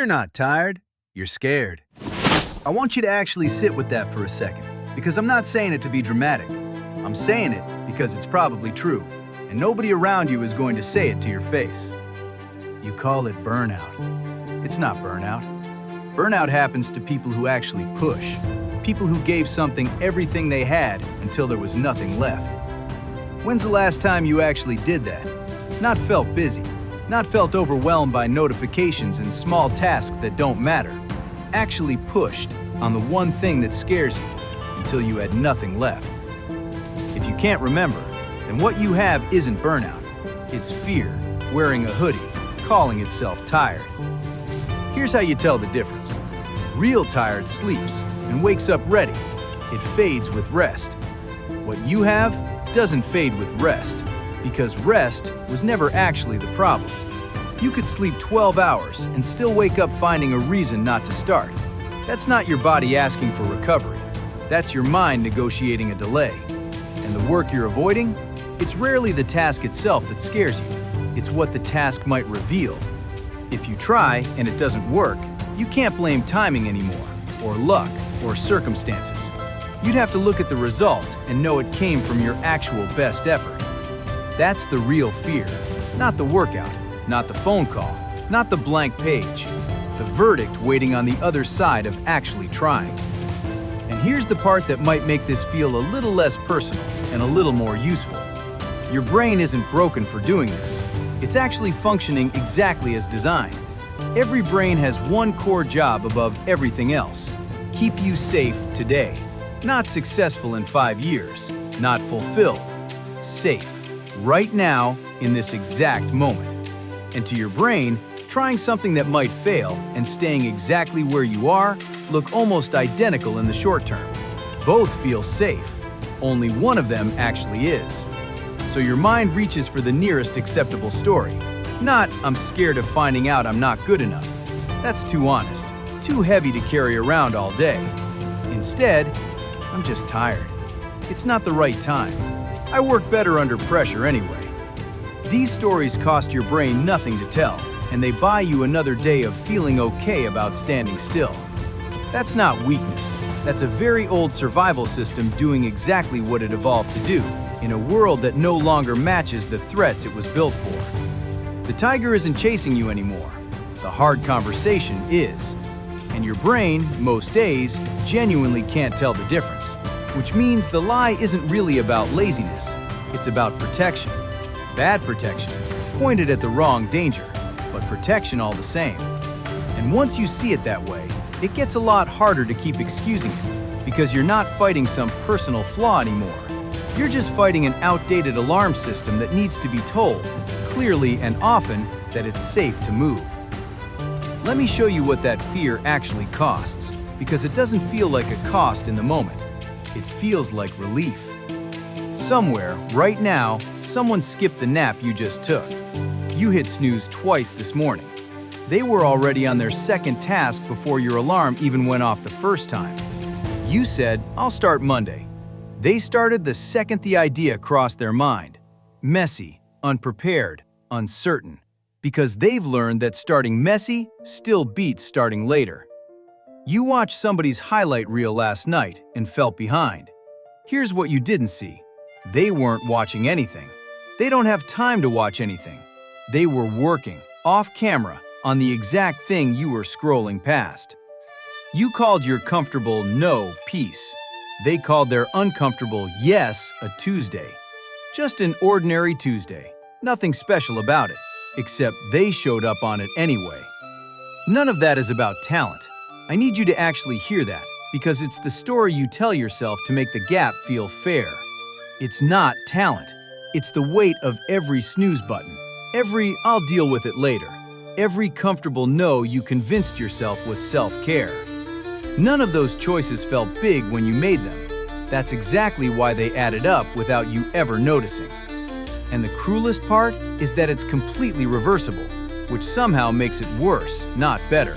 You're not tired, you're scared. I want you to actually sit with that for a second, because I'm not saying it to be dramatic. I'm saying it because it's probably true, and nobody around you is going to say it to your face. You call it burnout. It's not burnout. Burnout happens to people who actually push, people who gave something everything they had until there was nothing left. When's the last time you actually did that? Not felt busy, not felt overwhelmed by notifications and small tasks that don't matter. Actually pushed on the one thing that scares you until you had nothing left. If you can't remember, then what you have isn't burnout. It's fear, wearing a hoodie, calling itself tired. Here's how you tell the difference. Real tired sleeps and wakes up ready. It fades with rest. What you have doesn't fade with rest, because rest was never actually the problem. You could sleep 12 hours and still wake up finding a reason not to start. That's not your body asking for recovery. That's your mind negotiating a delay. And the work you're avoiding? It's rarely the task itself that scares you. It's what the task might reveal. If you try and it doesn't work, you can't blame timing anymore, or luck, or circumstances. You'd have to look at the result and know it came from your actual best effort. That's the real fear, not the workout, not the phone call, not the blank page. The verdict waiting on the other side of actually trying. And here's the part that might make this feel a little less personal and a little more useful. Your brain isn't broken for doing this. It's actually functioning exactly as designed. Every brain has one core job above everything else. Keep you safe today. Not successful in 5 years. Not fulfilled. Safe. Right now, in this exact moment. And to your brain, trying something that might fail and staying exactly where you are look almost identical in the short term. Both feel safe. Only one of them actually is. So your mind reaches for the nearest acceptable story. Not, I'm scared of finding out I'm not good enough. That's too honest, too heavy to carry around all day. Instead, I'm just tired. It's not the right time. I work better under pressure anyway. These stories cost your brain nothing to tell, and they buy you another day of feeling okay about standing still. That's not weakness. That's a very old survival system doing exactly what it evolved to do, in a world that no longer matches the threats it was built for. The tiger isn't chasing you anymore. The hard conversation is. And your brain, most days, genuinely can't tell the difference. Which means the lie isn't really about laziness. It's about protection. Bad protection, pointed at the wrong danger, but protection all the same. And once you see it that way, it gets a lot harder to keep excusing it, because you're not fighting some personal flaw anymore. You're just fighting an outdated alarm system that needs to be told, clearly and often, that it's safe to move. Let me show you what that fear actually costs, because it doesn't feel like a cost in the moment. It feels like relief. Somewhere, right now, someone skipped the nap you just took. You hit snooze twice this morning. They were already on their second task before your alarm even went off the first time. You said, I'll start Monday. They started the second the idea crossed their mind. Messy, unprepared, uncertain. Because they've learned that starting messy still beats starting later. You watched somebody's highlight reel last night and felt behind. Here's what you didn't see. They weren't watching anything. They don't have time to watch anything. They were working, off camera, on the exact thing you were scrolling past. You called your comfortable no peace. They called their uncomfortable yes a Tuesday. Just an ordinary Tuesday. Nothing special about it, except they showed up on it anyway. None of that is about talent. I need you to actually hear that, because it's the story you tell yourself to make the gap feel fair. It's not talent. It's the weight of every snooze button, every I'll deal with it later, every comfortable no you convinced yourself was self-care. None of those choices felt big when you made them. That's exactly why they added up without you ever noticing. And the cruelest part is that it's completely reversible, which somehow makes it worse, not better.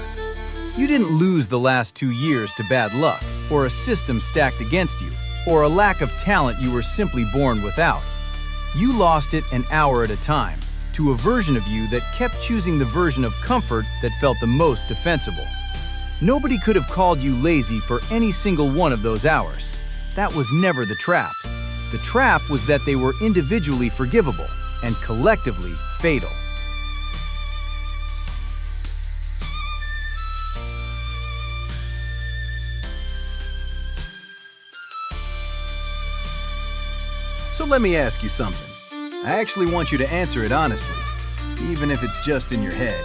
You didn't lose the last 2 years to bad luck, or a system stacked against you, or a lack of talent you were simply born without. You lost it an hour at a time, to a version of you that kept choosing the version of comfort that felt the most defensible. Nobody could have called you lazy for any single one of those hours. That was never the trap. The trap was that they were individually forgivable and collectively fatal. So let me ask you something. I actually want you to answer it honestly, even if it's just in your head.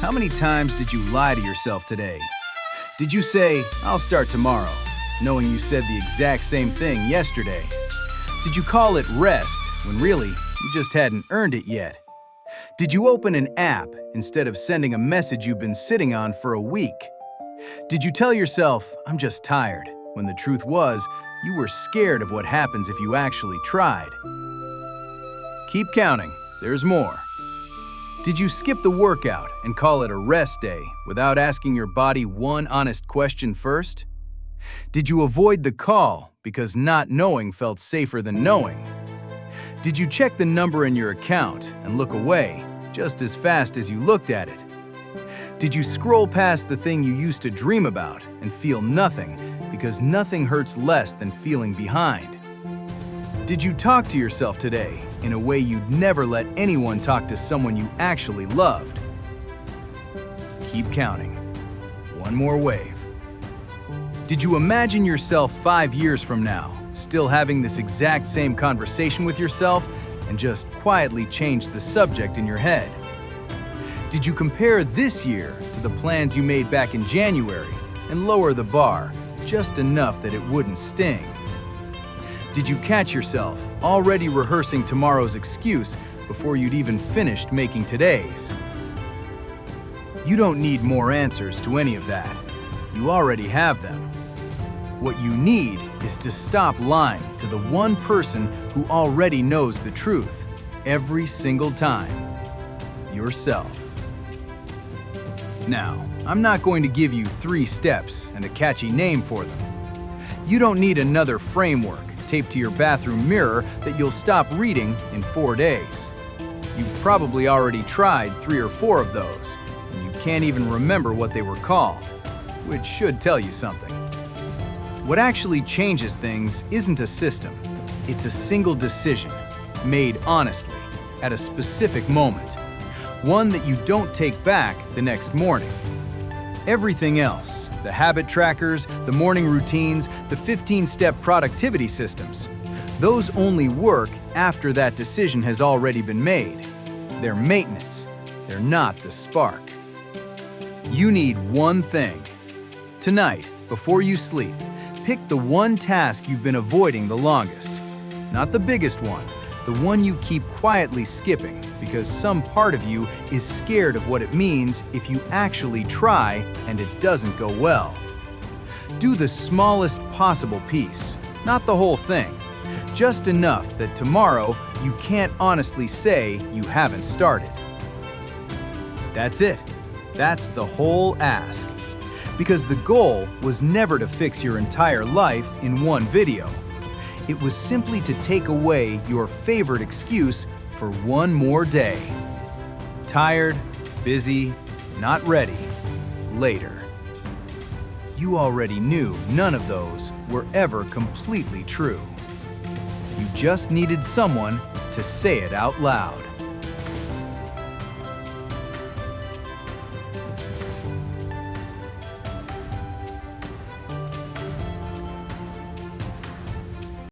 How many times did you lie to yourself today? Did you say, "I'll start tomorrow," knowing you said the exact same thing yesterday? Did you call it rest when really you just hadn't earned it yet? Did you open an app instead of sending a message you've been sitting on for a week? Did you tell yourself, "I'm just tired," when the truth was, you were scared of what happens if you actually tried? Keep counting, there's more. Did you skip the workout and call it a rest day without asking your body one honest question first? Did you avoid the call because not knowing felt safer than knowing? Did you check the number in your account and look away just as fast as you looked at it? Did you scroll past the thing you used to dream about and feel nothing because nothing hurts less than feeling behind? Did you talk to yourself today in a way you'd never let anyone talk to someone you actually loved? Keep counting. One more wave. Did you imagine yourself 5 years from now, still having this exact same conversation with yourself and just quietly change the subject in your head? Did you compare this year to the plans you made back in January and lower the bar just enough that it wouldn't sting? Did you catch yourself already rehearsing tomorrow's excuse before you'd even finished making today's? You don't need more answers to any of that. You already have them. What you need is to stop lying to the one person who already knows the truth every single time: yourself. Now, I'm not going to give you 3 steps and a catchy name for them. You don't need another framework taped to your bathroom mirror that you'll stop reading in 4 days. You've probably already tried 3 or 4 of those, and you can't even remember what they were called, which should tell you something. What actually changes things isn't a system. It's a single decision, made honestly, at a specific moment. One that you don't take back the next morning. Everything else, the habit trackers, the morning routines, the 15-step productivity systems, those only work after that decision has already been made. They're maintenance. They're not the spark. You need one thing. Tonight, before you sleep, pick the one task you've been avoiding the longest. Not the biggest one, the one you keep quietly skipping because some part of you is scared of what it means if you actually try and it doesn't go well. Do the smallest possible piece, not the whole thing. Just enough that tomorrow you can't honestly say you haven't started. That's it. That's the whole ask. Because the goal was never to fix your entire life in one video. It was simply to take away your favorite excuse for one more day. Tired, busy, not ready, later. You already knew none of those were ever completely true. You just needed someone to say it out loud.